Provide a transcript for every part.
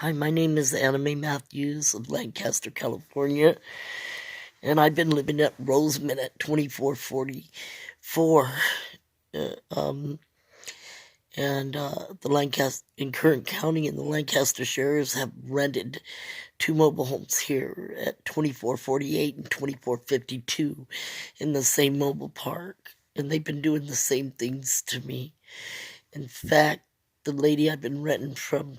Hi, my name is Anna Mae Matthews of Lancaster, California, and I've been living at Roseman at 2444. Uh, um, the Lancaster in Kern County and the Lancaster sheriffs have rented two mobile homes here at 2448 and 2452 in the same mobile park, and they've been doing the same things to me. In fact, the lady I've been renting from,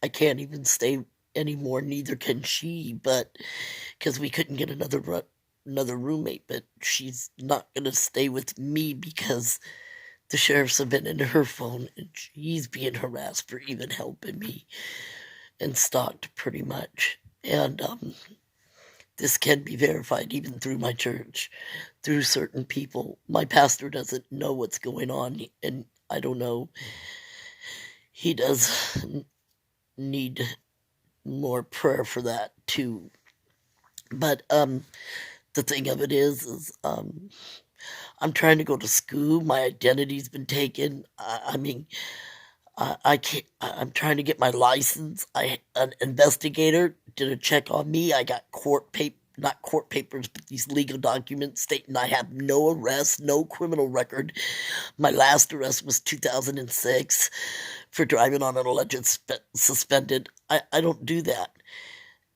I can't even stay anymore. Neither can she, but because we couldn't get another roommate. But she's not gonna stay with me because the sheriffs have been in her phone and she's being harassed for even helping me and stalked pretty much. And this can be verified even through my church, through certain people. My pastor doesn't know what's going on, and I don't know. He does need more prayer for that too. But the thing of it is I'm trying to go to school. My identity's been taken. I mean, I can't. I'm trying to get my license. An investigator did a check on me. I got not court papers, but these legal documents stating I have no arrest, no criminal record. My last arrest was 2006 for driving on an alleged suspended. I don't do that.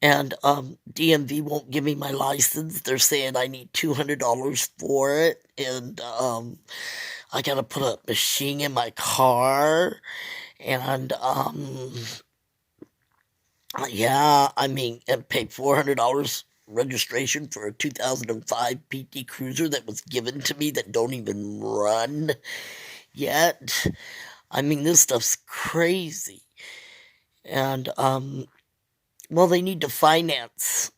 And DMV won't give me my license. They're saying I need $200 for it, and I gotta put a machine in my car, and yeah, I mean, and pay $400 registration for a 2005 PT Cruiser that was given to me that don't even run yet. I mean, this stuff's crazy, and well, they need to finance.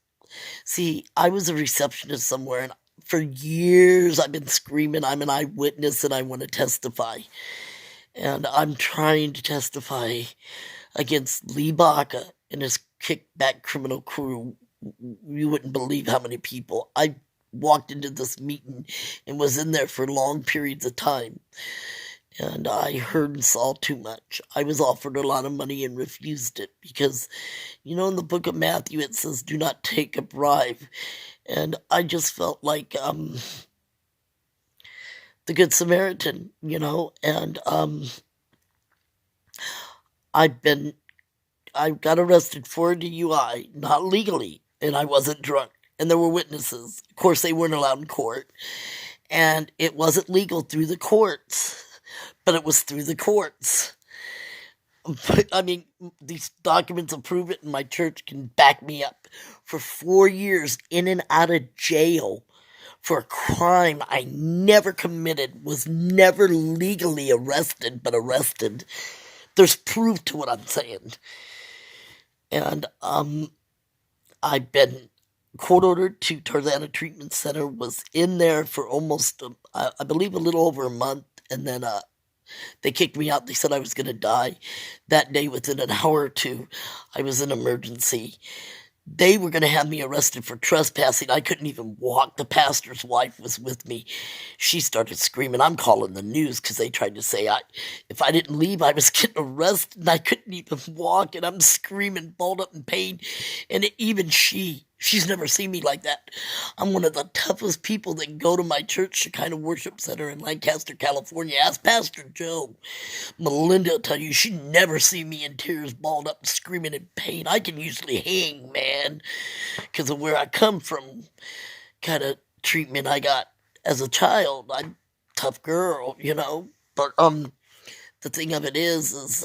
See, I was a receptionist somewhere, and for years I've been screaming I'm an eyewitness and I want to testify. And I'm trying to testify against Lee Baca and his kickback criminal crew. You wouldn't believe how many people. I walked into this meeting and was in there for long periods of time. And I heard and saw too much. I was offered a lot of money and refused it because, in the book of Matthew it says, "Do not take a bribe," and I just felt like the Good Samaritan, and I've been I got arrested for a DUI, not legally, and I wasn't drunk, and there were witnesses. Of course, they weren't allowed in court, and it wasn't legal through the courts, but it was through the courts. But, I mean, these documents will prove it, and my church can back me up. For 4 years in and out of jail for a crime I never committed, was never legally arrested, but arrested. There's proof to what I'm saying. And I've been court ordered to Tarzana Treatment Center, was in there for almost, I believe, a little over a month, and then they kicked me out. They said I was going to die that day. Within an hour or two, I was in emergency. They were going to have me arrested for trespassing. I couldn't even walk. The pastor's wife was with me. She started screaming. I'm calling the news because they tried to say if I didn't leave, I was getting arrested, and I couldn't even walk, and I'm screaming, balled up in pain. And even she's never seen me like that. I'm one of the toughest people that go to my church, Shekinah Worship Center in Lancaster, California. Ask Pastor Joe. Melinda will tell you she never seen me in tears, balled up, screaming in pain. I can usually hang, man, because of where I come from, kind of treatment I got as a child. I'm a tough girl. But the thing of it is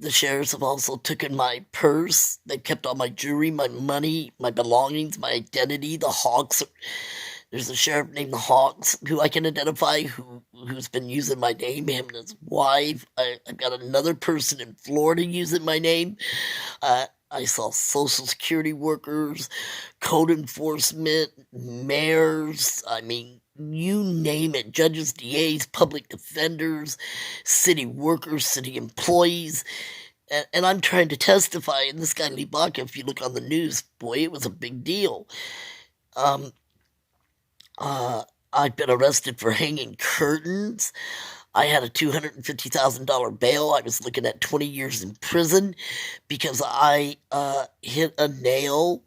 the sheriffs have also taken my purse. They've kept all my jewelry, my money, my belongings, my identity. The Hawks. There's a sheriff named the Hawks who I can identify who's been using my name. Him and his wife. I've got another person in Florida using my name. I saw Social Security workers, code enforcement, mayors. I mean, you name it. Judges, DAs, public defenders, city workers, city employees. And I'm trying to testify. And this guy, Lee Baca, if you look on the news, boy, it was a big deal. Um, I've been arrested for hanging curtains. I had a $250,000 bail. I was looking at 20 years in prison because I hit a nail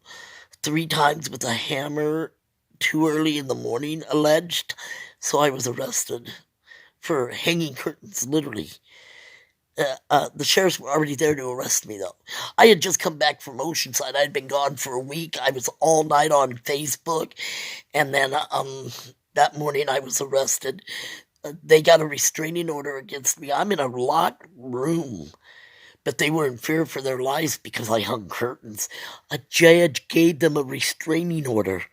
3 times with a hammer too early in the morning, alleged. So I was arrested for hanging curtains, literally. The sheriffs were already there to arrest me, though. I had just come back from Oceanside. I'd been gone for a week. I was all night on Facebook, and then that morning I was arrested. They got a restraining order against me. I'm in a locked room, but they were in fear for their lives because I hung curtains. A judge gave them a restraining order.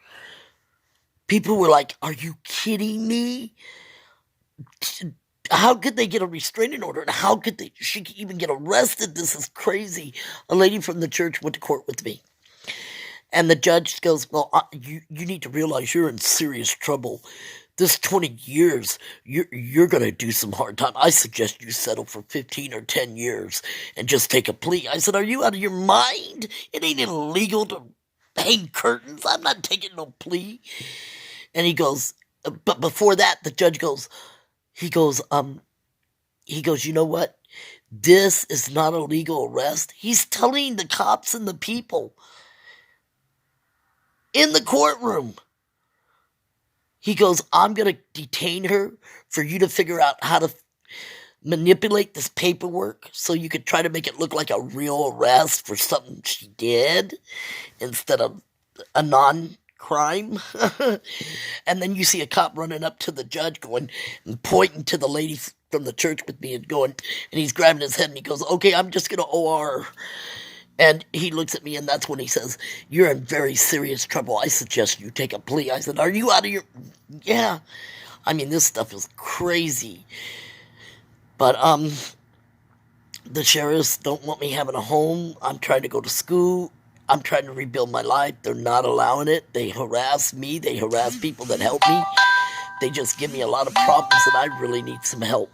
People were like, "Are you kidding me? How could they get a restraining order? And how could she even get arrested? This is crazy." A lady from the church went to court with me. And the judge goes, "Well, you need to realize you're in serious trouble. This 20 years, you're going to do some hard time. I suggest you settle for 15 or 10 years and just take a plea." I said, "Are you out of your mind? It ain't illegal to hang curtains. I'm not taking no plea." And he goes, but before that, the judge goes, he goes, "You know what? This is not a legal arrest." He's telling the cops and the people in the courtroom. He goes, "I'm going to detain her for you to figure out how to manipulate this paperwork so you could try to make it look like a real arrest for something she did instead of a non-crime." And then you see a cop running up to the judge going and pointing to the lady from the church with me and going, and he's grabbing his head and he goes, "Okay, I'm just going to OR." And he looks at me, and that's when he says, "You're in very serious trouble. I suggest you take a plea." I said, "Are you out of your..." Yeah. I mean, this stuff is crazy. But, the sheriffs don't want me having a home. I'm trying to go to school. I'm trying to rebuild my life. They're not allowing it. They harass me. They harass people that help me. They just give me a lot of problems, and I really need some help.